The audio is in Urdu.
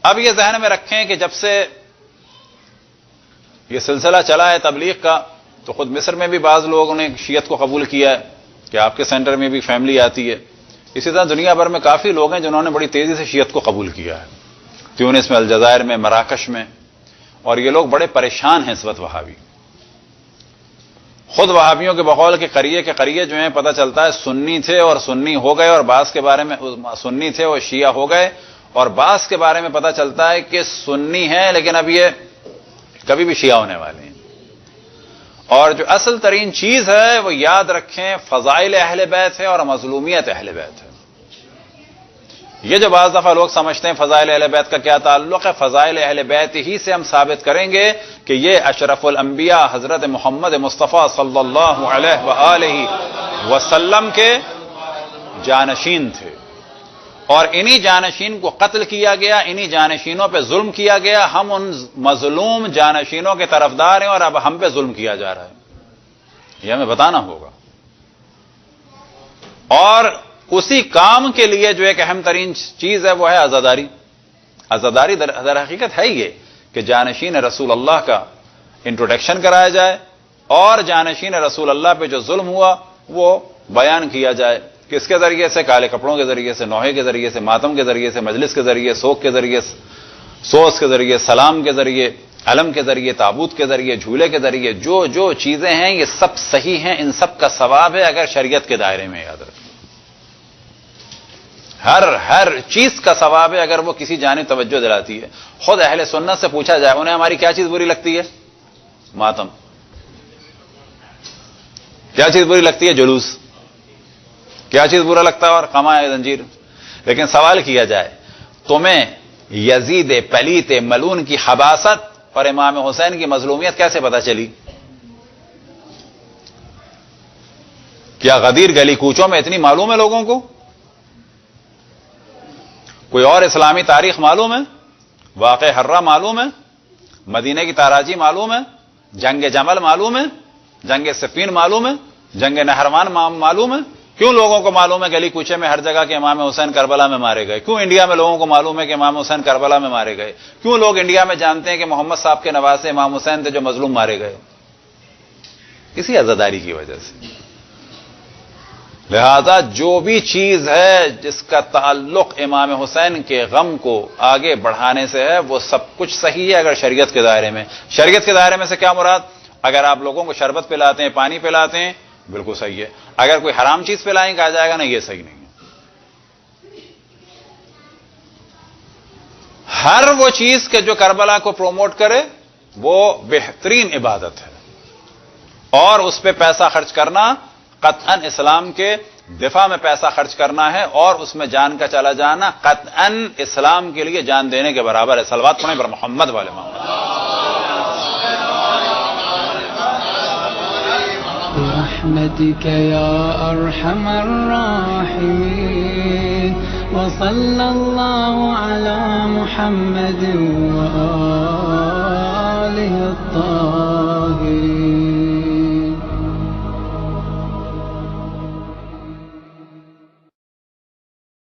اب یہ ذہن میں رکھیں کہ جب سے یہ سلسلہ چلا ہے تبلیغ کا، تو خود مصر میں بھی بعض لوگوں نے شیعت کو قبول کیا ہے کہ آپ کے سینٹر میں بھی فیملی آتی ہے. اسی طرح دنیا بھر میں کافی لوگ ہیں جنہوں نے بڑی تیزی سے شیعت کو قبول کیا ہے، تیونس میں، الجزائر میں، مراکش میں. اور یہ لوگ بڑے پریشان ہیں اس وقت وہابی. خود وہابیوں کے بقول کے قریے جو ہیں پتہ چلتا ہے سنی تھے اور سنی ہو گئے، اور بعض کے بارے میں سنی تھے اور شیعہ ہو گئے، اور بعض کے بارے میں پتہ چلتا ہے کہ سنی ہیں لیکن اب یہ کبھی بھی شیعہ ہونے والے ہیں. اور جو اصل ترین چیز ہے وہ یاد رکھیں فضائل اہل بیت ہے اور مظلومیت اہل بیت ہے. یہ جو بعض دفعہ لوگ سمجھتے ہیں فضائل اہل بیت کا کیا تعلق ہے، فضائل اہل بیت ہی سے ہم ثابت کریں گے کہ یہ اشرف الانبیاء حضرت محمد مصطفیٰ صلی اللہ علیہ وآلہ وسلم کے جانشین تھے، اور انہی جانشین کو قتل کیا گیا، انہی جانشینوں پہ ظلم کیا گیا. ہم ان مظلوم جانشینوں کے طرفدار ہیں اور اب ہم پہ ظلم کیا جا رہا ہے، یہ ہمیں بتانا ہوگا. اور اسی کام کے لیے جو ایک اہم ترین چیز ہے وہ ہے عزاداری. عزاداری در حقیقت ہے یہ کہ جانشین رسول اللہ کا انٹروڈکشن کرایا جائے اور جانشین رسول اللہ پہ جو ظلم ہوا وہ بیان کیا جائے. کس کے ذریعے سے؟ کالے کپڑوں کے ذریعے سے، نوحے کے ذریعے سے، ماتم کے ذریعے سے، مجلس کے ذریعے، سوگ کے ذریعے، سوس کے ذریعے، سلام کے ذریعے، علم کے ذریعے، تابوت کے ذریعے، جھولے کے ذریعے. جو چیزیں ہیں یہ سب صحیح ہیں، ان سب کا ثواب ہے اگر شریعت کے دائرے میں. یاد رکھیں ہر چیز کا ثواب ہے اگر وہ کسی جانب توجہ دلاتی ہے. خود اہل سنت سے پوچھا جائے انہیں ہماری کیا چیز بری لگتی ہے؟ ماتم. کیا چیز بری لگتی ہے؟ جلوس. کیا چیز برا لگتا ہے؟ اور قمع زنجیر. لیکن سوال کیا جائے تمہیں یزید پلیت ملون کی حباست اور امام حسین کی مظلومیت کیسے پتہ چلی؟ کیا غدیر گلی کوچوں میں اتنی معلوم ہے لوگوں کو؟ کوئی اور اسلامی تاریخ معلوم ہے؟ واقع حرہ معلوم ہے؟ مدینے کی تاراجی معلوم ہے؟ جنگ جمل معلوم ہے؟ جنگ صفین معلوم ہے؟ جنگ نہروان معلوم ہے؟ کیوں لوگوں کو معلوم ہے گلی کوچے میں ہر جگہ کہ امام حسین کربلا میں مارے گئے؟ کیوں انڈیا میں لوگوں کو معلوم ہے کہ امام حسین کربلا میں مارے گئے؟ کیوں لوگ انڈیا میں جانتے ہیں کہ محمد صاحب کے نواسے امام حسین تھے جو مظلوم مارے گئے؟ اسی عزاداری کی وجہ سے. لہذا جو بھی چیز ہے جس کا تعلق امام حسین کے غم کو آگے بڑھانے سے ہے وہ سب کچھ صحیح ہے اگر شریعت کے دائرے میں. شریعت کے دائرے میں سے کیا مراد؟ اگر آپ لوگوں کو شربت پلاتے ہیں، پانی پلاتے ہیں، بالکل صحیح ہے. اگر کوئی حرام چیز پلائیں کہا جائے گا نا یہ صحیح نہیں ہے. ہر وہ چیز کہ جو کربلا کو پروموٹ کرے وہ بہترین عبادت ہے، اور اس پہ پیسہ خرچ کرنا قطعاً اسلام کے دفاع میں پیسہ خرچ کرنا ہے، اور اس میں جان کا چلا جانا قطعاً اسلام کے لیے جان دینے کے برابر ہے. صلوات پڑھیں بر محمد والے محمد. برحمتك يا أرحم الراحمين وصلى الله على محمد وآله